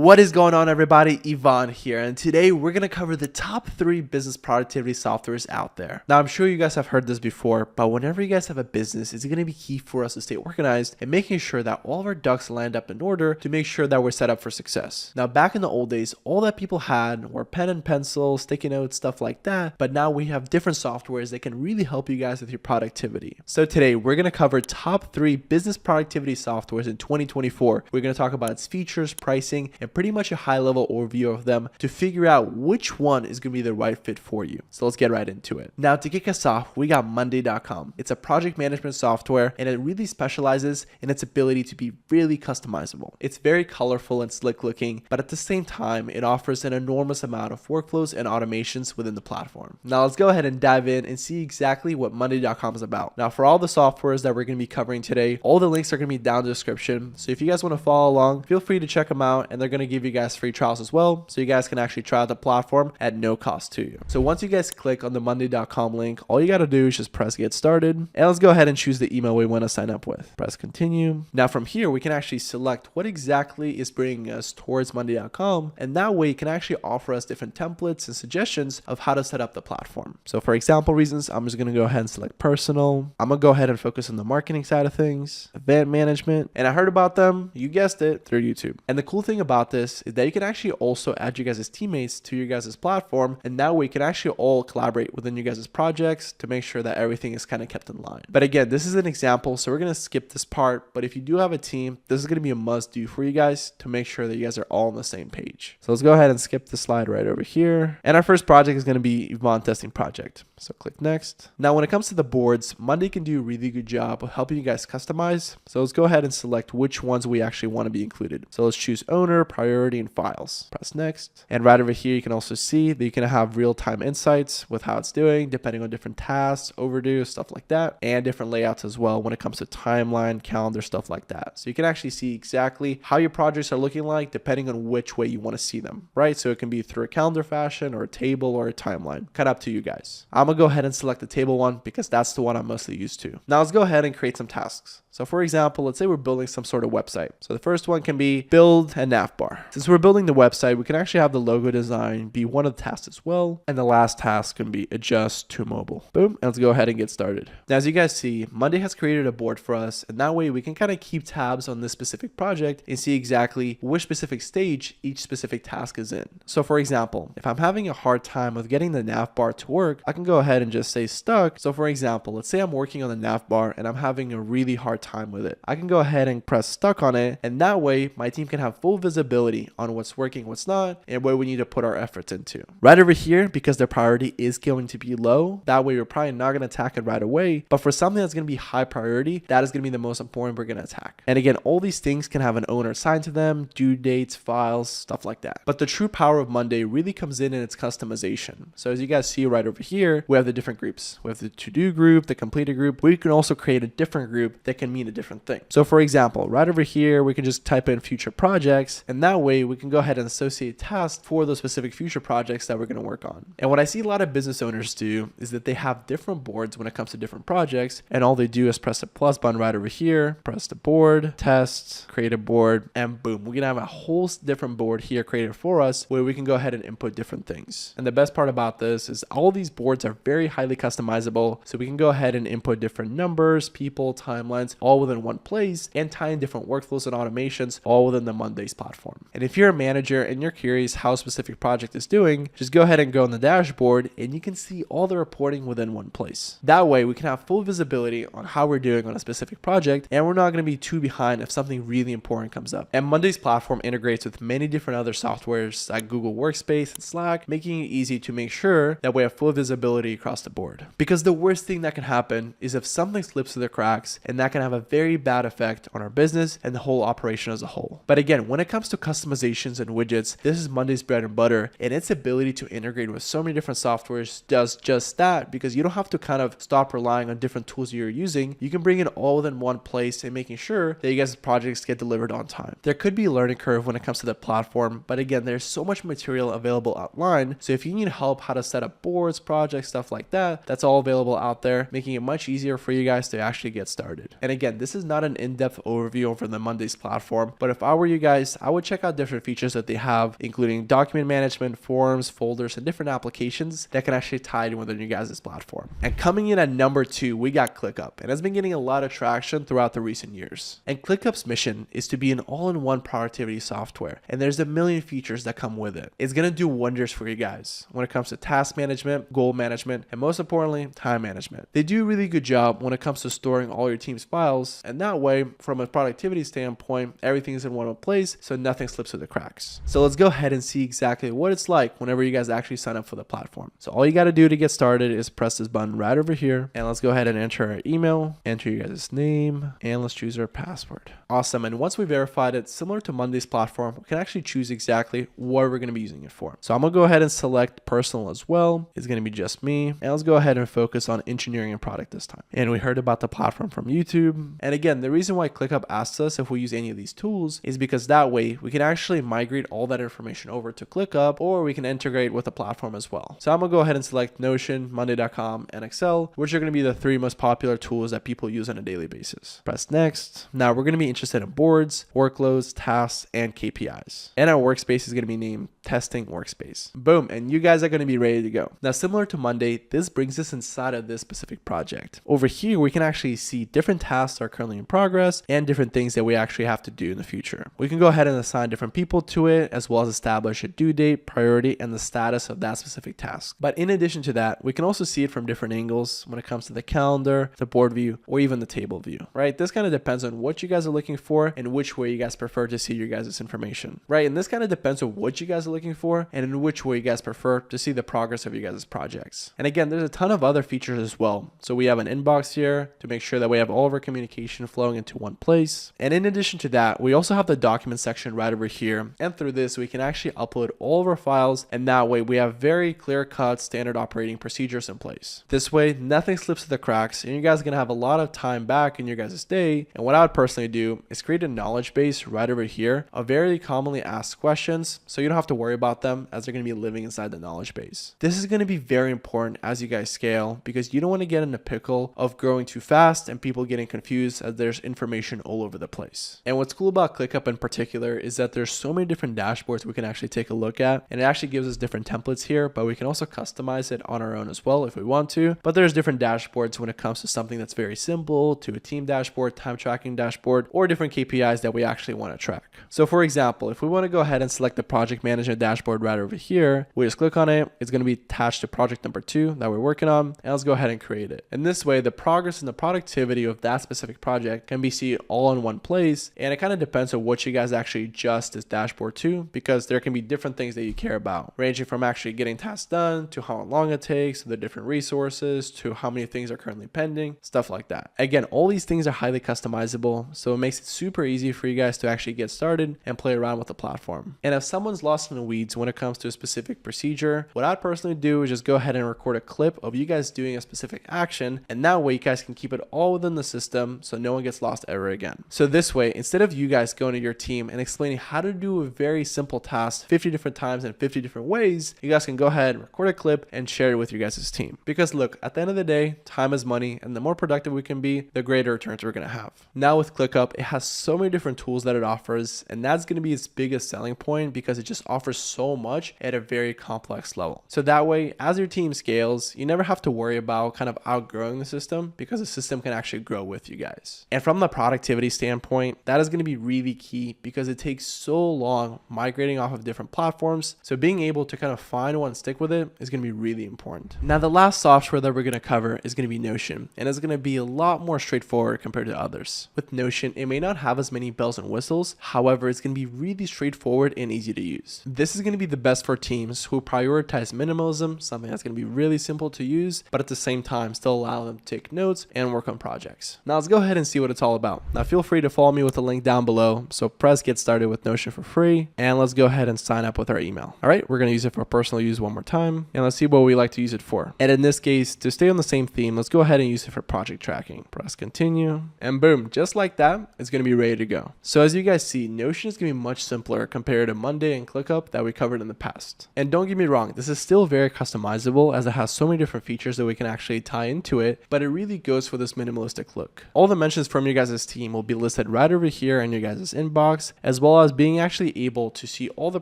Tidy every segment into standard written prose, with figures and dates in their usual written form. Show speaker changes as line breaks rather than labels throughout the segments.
What is going on, everybody? Yvonne here, and today we're going to cover the top 3 business productivity softwares out there. Now, I'm sure you guys have heard this before, but whenever you guys have a business, it's going to be key for us to stay organized and making sure that all of our ducks lined up in order to make sure that we're set up for success. Now, back in the old days, all that people had were pen and pencil, sticky notes, stuff like that, but now we have different softwares that can really help you guys with your productivity. So today, we're going to cover top 3 business productivity softwares in 2024. We're going to talk about its features, pricing, and pretty much a high-level overview of them to figure out which one is going to be the right fit for you. So let's get right into it. Now, to kick us off, we got Monday.com. It's a project management software, and it really specializes in its ability to be really customizable. It's very colorful and slick looking, but at the same time, it offers an enormous amount of workflows and automations within the platform. Now, let's go ahead and dive in and see exactly what Monday.com is about. Now, for all the softwares that we're going to be covering today, all the links are going to be down in the description. So if you guys want to follow along, feel free to check them out, and they're going to give you guys free trials as well, so you guys can actually try out the platform at no cost to you. So once you guys click on the Monday.com link, all you got to do is just press get started, and let's go ahead and choose the email we want to sign up with. Press continue. Now from here, we can actually select what exactly is bringing us towards Monday.com, and that way it can actually offer us different templates and suggestions of how to set up the platform. So for example reasons, I'm just going to go ahead and select personal. I'm going to go ahead and focus on the marketing side of things, event management, and I heard about them, you guessed it, through YouTube. And the cool thing about this is that you can actually also add you guys as teammates to your guys' platform, and that way you can actually all collaborate within your guys' projects to make sure that everything is kind of kept in line. But again, this is an example, so we're going to skip this part, but if you do have a team, this is going to be a must do for you guys to make sure that you guys are all on the same page. So let's go ahead and skip the slide right over here. And our first project is going to be Yvonne testing project. So click next. Now, when it comes to the boards, Monday can do a really good job of helping you guys customize. So let's go ahead and select which ones we actually want to be included. So let's choose owner, priority, and files. Press next. And right over here, you can also see that you can have real-time insights with how it's doing, depending on different tasks, overdue, stuff like that, and different layouts as well when it comes to timeline, calendar, stuff like that. So you can actually see exactly how your projects are looking like, depending on which way you want to see them, right? So it can be through a calendar fashion or a table or a timeline. Kind of up to you guys. I'm going to go ahead and select the table one because that's the one I'm mostly used to. Now let's go ahead and create some tasks. So for example, let's say we're building some sort of website. So the first one can be build a nav bar. Since we're building the website, we can actually have the logo design be one of the tasks as well. And the last task can be adjust to mobile. Boom. And let's go ahead and get started. Now, as you guys see, Monday has created a board for us. And that way we can kind of keep tabs on this specific project and see exactly which specific stage each specific task is in. So for example, if I'm having a hard time with getting the nav bar to work, I can go ahead and just say stuck. So for example, let's say I'm working on the nav bar and I'm having a really hard time with it. I can go ahead and press stuck on it, and that way my team can have full visibility on what's working, what's not, and where we need to put our efforts into. Right over here, because their priority is going to be low, that way we're probably not going to attack it right away, but for something that's going to be high priority, that is going to be the most important we're going to attack. And again, all these things can have an owner assigned to them, due dates, files, stuff like that. But the true power of Monday really comes in its customization. So as you guys see right over here, we have the different groups. We have the to-do group, the completed group. We can also create a different group that can mean a different thing. So for example, right over here, we can just type in future projects, and that way we can go ahead and associate tasks for those specific future projects that we're going to work on. And what I see a lot of business owners do is that they have different boards when it comes to different projects, and all they do is press the plus button right over here, press the board, test, create a board, and boom, we're going to have a whole different board here created for us where we can go ahead and input different things. And the best part about this is all these boards are very highly customizable, so we can go ahead and input different numbers, people, timelines, all within one place, and tie in different workflows and automations all within the Mondays platform. And if you're a manager and you're curious how a specific project is doing, just go ahead and go on the dashboard and you can see all the reporting within one place. That way we can have full visibility on how we're doing on a specific project, and we're not going to be too behind if something really important comes up. And Mondays platform integrates with many different other softwares like Google Workspace and Slack, making it easy to make sure that we have full visibility across the board. Because the worst thing that can happen is if something slips through the cracks, and that can have a very bad effect on our business and the whole operation as a whole. But again, when it comes to customizations and widgets, this is Monday's bread and butter, and its ability to integrate with so many different softwares does just that, because you don't have to kind of stop relying on different tools you're using. You can bring it all within one place and making sure that you guys' projects get delivered on time. There could be a learning curve when it comes to the platform, but again, there's so much material available online. So if you need help how to set up boards, projects, stuff like that, that's all available out there, making it much easier for you guys to actually get started. And again, this is not an in-depth overview over the Mondays platform, but if I were you guys, I would check out different features that they have, including document management, forms, folders, and different applications that can actually tie in within you guys' platform. And coming in at number 2, we got ClickUp, and it's been getting a lot of traction throughout the recent years. And ClickUp's mission is to be an all-in-one productivity software, and there's a million features that come with it. It's going to do wonders for you guys when it comes to task management, goal management, and most importantly, time management. They do a really good job when it comes to storing all your team's files, and that way, from a productivity standpoint, everything's in one place, so nothing slips through the cracks. So let's go ahead and see exactly what it's like whenever you guys actually sign up for the platform. So all you got to do to get started is press this button right over here, and let's go ahead and enter our email, enter your guys' name, and let's choose our password. Awesome. And once we verified it, similar to Monday's platform, we can actually choose exactly what we're going to be using it for. So I'm going to go ahead and select personal as well. It's going to be just me. And let's go ahead and focus on engineering and product this time. And we heard about the platform from YouTube. And again, the reason why ClickUp asks us if we use any of these tools is because that way we can actually migrate all that information over to ClickUp, or we can integrate with the platform as well. So I'm going to go ahead and select Notion, Monday.com, and Excel, which are going to be the 3 most popular tools that people use on a daily basis. Press next. Now we're going to be interested in boards, workloads, tasks, and KPIs. And our workspace is going to be named Testing Workspace. Boom, and you guys are going to be ready to go. Now, similar to Monday, this brings us inside of this specific project. Over here, we can actually see different tasks that are currently in progress and different things that we actually have to do in the future. We can go ahead and assign different people to it, as well as establish a due date, priority, and the status of that specific task. But in addition to that, we can also see it from different angles when it comes to the calendar, the board view, or even the table view, right? This kind of depends on what you guys are looking for and which way you guys prefer to see your guys' information, right? And this kind of depends on what you guys are looking for and in which way you guys prefer to see the progress of your guys' projects. And again, there's a ton of other features as well. So we have an inbox here to make sure that we have all of our communication flowing into one place. And in addition to that, we also have the document section right over here. And through this, we can actually upload all of our files. And that way we have very clear-cut standard operating procedures in place. This way, nothing slips through the cracks and you guys are going to have a lot of time back in your guys' day. And what I would personally do is create a knowledge base right over here of very commonly asked questions, so you don't have to worry about them as they're going to be living inside the knowledge base. This is going to be very important as you guys scale, because you don't want to get in a pickle of growing too fast and people getting confused as there's information all over the place. And what's cool about ClickUp in particular is that there's so many different dashboards we can actually take a look at, and it actually gives us different templates here, but we can also customize it on our own as well if we want to. But there's different dashboards when it comes to something that's very simple, to a team dashboard, time tracking dashboard, or different KPIs that we actually want to track. So for example, if we want to go ahead and select the project management dashboard right over here, we just click on it. It's going to be attached to project number 2 that we're working on, and let's go ahead and create it. And this way, the progress and the productivity of that specific project can be seen all in one place. And it kind of depends on what you guys actually adjust this dashboard to, because there can be different things that you care about, ranging from actually getting tasks done to how long it takes, to the different resources, to how many things are currently pending, stuff like that. Again, all these things are highly customizable, so it makes it super easy for you guys to actually get started and play around with the platform. And if someone's lost in the weeds when it comes to a specific procedure, what I'd personally do is just go ahead and record a clip of you guys doing a specific action, and that way you guys can keep it all within the system so no one gets lost ever again. So this way, instead of you guys going to your team and explaining how to do a very simple task 50 different times in 50 different ways, you guys can go ahead and record a clip and share it with your guys' team. Because look, at the end of the day, time is money, and the more productive we can be, the greater returns we're going to have. Now with ClickUp, it has so many different tools that it offers, and that's going to be its biggest selling point because it just offers so much at a very complex level. So that way, as your team scales, you never have to worry about kind of outgrowing the system, because the system can actually grow with you guys. And from the productivity standpoint, that is going to be really key because it takes so long migrating off of different platforms. So being able to kind of find one, stick with it is going to be really important. Now, the last software that we're going to cover is going to be Notion, and it's going to be a lot more straightforward compared to others. With Notion, it may not have as many bells and whistles. However, it's going to be really straightforward and easy to use. This is going to be the best for teams who prioritize minimalism, something that's going to be really simple to use, but at the same time still allow them to take notes and work on projects. Now let's go ahead and see what it's all about. Now feel free to follow me with the link down below. So press get started with Notion for free, and let's go ahead and sign up with our email. All right, we're going to use it for personal use one more time, and let's see what we like to use it for. And in this case, to stay on the same theme, let's go ahead and use it for project tracking. Press continue, and boom, just like that, it's going to be ready to go. So as you guys see, Notion is going to be much simpler compared to Monday and ClickUp that we covered in the past. And don't get me wrong, this is still very customizable as it has so many different features that we can actually tie into it, but it really goes for this minimalistic look. All the mentions from your guys' team will be listed right over here in your guys' inbox, as well as being actually able to see all the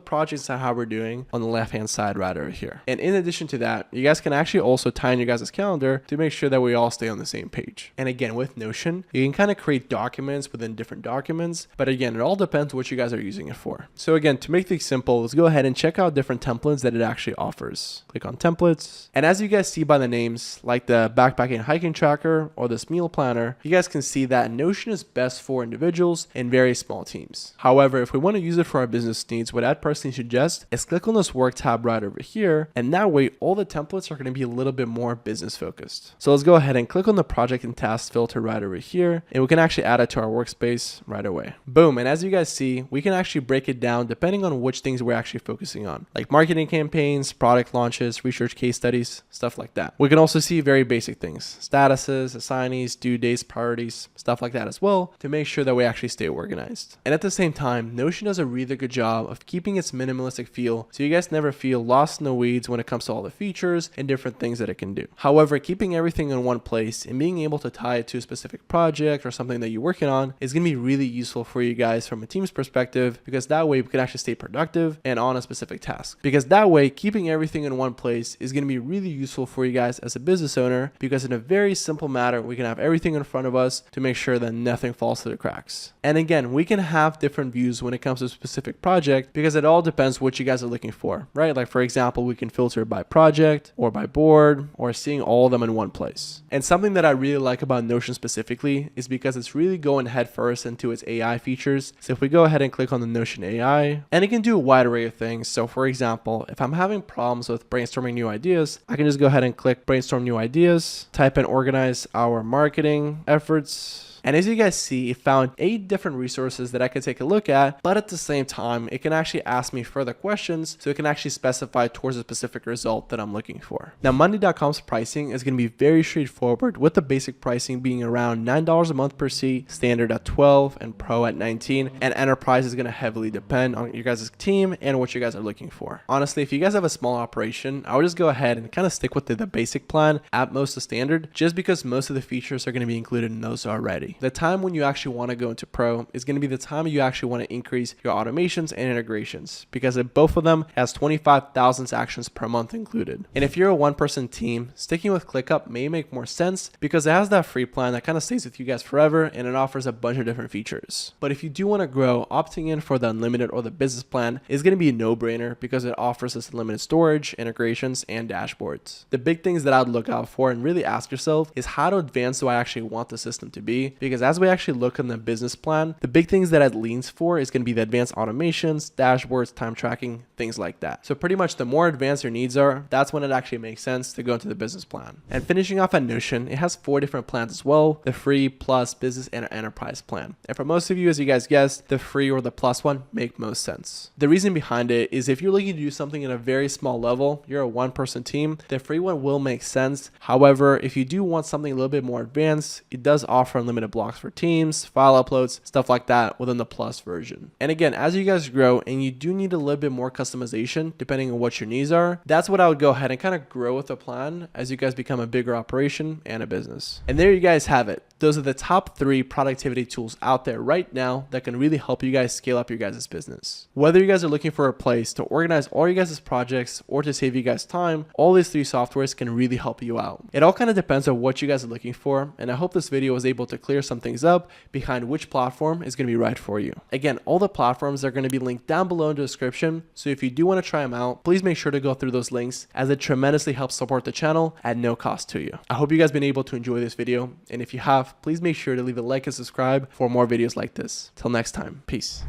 projects and how we're doing on the left-hand side right over here. And in addition to that, you guys can actually also tie in your guys' calendar to make sure that we all stay on the same page. And again, with Notion, you can kind of create documents within different documents, but again, it all depends what you guys are using it for. So again, to make things simple, let's go ahead and check out different templates that it actually offers. Click on templates. And as you guys see by the names, like the backpacking and hiking tracker or this meal planner, you guys can see that Notion is best for individuals and very small teams. However, if we want to use it for our business needs, what I'd personally suggest is click on this work tab right over here, and that way all the templates are going to be a little bit more business focused. So let's go ahead and click on the project and task filter right over here, and we can actually add it to our workspace right away. Boom. And as you guys see, we can actually break it down depending on which things we're actually focusing on, like marketing campaigns, product launches, research case studies, stuff like that. We can also see very basic things, statuses, assignees, due dates, priorities, stuff like that as well, to make sure that we actually stay organized. And at the same time, Notion does a really good job of keeping its minimalistic feel, so you guys never feel lost in the weeds when it comes to all the features and different things that it can do. However, keeping everything in one place and being able to tie it to a specific project or something that you're working on is going to be really useful for you guys from a team's perspective, because that way we can actually stay productive and on a specific task. Because that way, keeping everything in one place is going to be really useful for you guys as a business owner, because in a very simple matter, we can have everything in front of us to make sure that nothing falls through the cracks. And again, we can have different views when it comes to a specific project, because it all depends what you guys are looking for, right? Like for example, we can filter by project or by board or seeing all of them in one place. And something that I really like about Notion specifically is because it's really going head first into its AI features. So if we go ahead and click on the Notion AI, and it can do a wide array of things. So for example, if I'm having problems with brainstorming new ideas, I can just go ahead and click brainstorm new ideas, type in organize our marketing efforts. And as you guys see, it found 8 different resources that I could take a look at, but at the same time, it can actually ask me further questions, so it can actually specify towards a specific result that I'm looking for. Now, Monday.com's pricing is going to be very straightforward, with the basic pricing being around $9 a month per seat, standard at $12, and pro at $19, and enterprise is going to heavily depend on your guys' team and what you guys are looking for. Honestly, if you guys have a small operation, I would just go ahead and kind of stick with the basic plan at most the standard, just because most of the features are going to be included in those already. The time when you actually want to go into pro is going to be the time you actually want to increase your automations and integrations, because both of them has 25,000 actions per month included. And if you're a one-person team, sticking with ClickUp may make more sense because it has that free plan that kind of stays with you guys forever, and it offers a bunch of different features. But if you do want to grow, opting in for the unlimited or the business plan is going to be a no-brainer, because it offers us unlimited storage, integrations, and dashboards. The big things that I'd look out for and really ask yourself is, how advanced do I actually want the system to be? Because as we actually look in the business plan, the big things that it leans for is going to be the advanced automations, dashboards, time tracking, things like that. So pretty much the more advanced your needs are, that's when it actually makes sense to go into the business plan. And finishing off at Notion, it has 4 different plans as well: the free, plus, business, and enterprise plan. And for most of you, as you guys guessed, the free or the plus one make most sense. The reason behind it is, if you're looking to do something in a very small level, you're a one-person team, the free one will make sense. However, if you do want something a little bit more advanced, it does offer unlimited blocks for teams, file uploads, stuff like that within the plus version. And again, as you guys grow and you do need a little bit more customization depending on what your needs are, that's what I would go ahead and kind of grow with a plan as you guys become a bigger operation and a business. And there you guys have it. Those are the top 3 productivity tools out there right now that can really help you guys scale up your guys' business. Whether you guys are looking for a place to organize all your guys' projects or to save you guys time, all these 3 softwares can really help you out. It all kind of depends on what you guys are looking for, and I hope this video was able to clear some things up behind which platform is going to be right for you. Again, all the platforms are going to be linked down below in the description, so if you do want to try them out, please make sure to go through those links, as it tremendously helps support the channel at no cost to you. I hope you guys been able to enjoy this video, and if you have, please make sure to leave a like and subscribe for more videos like this. Till next time, peace.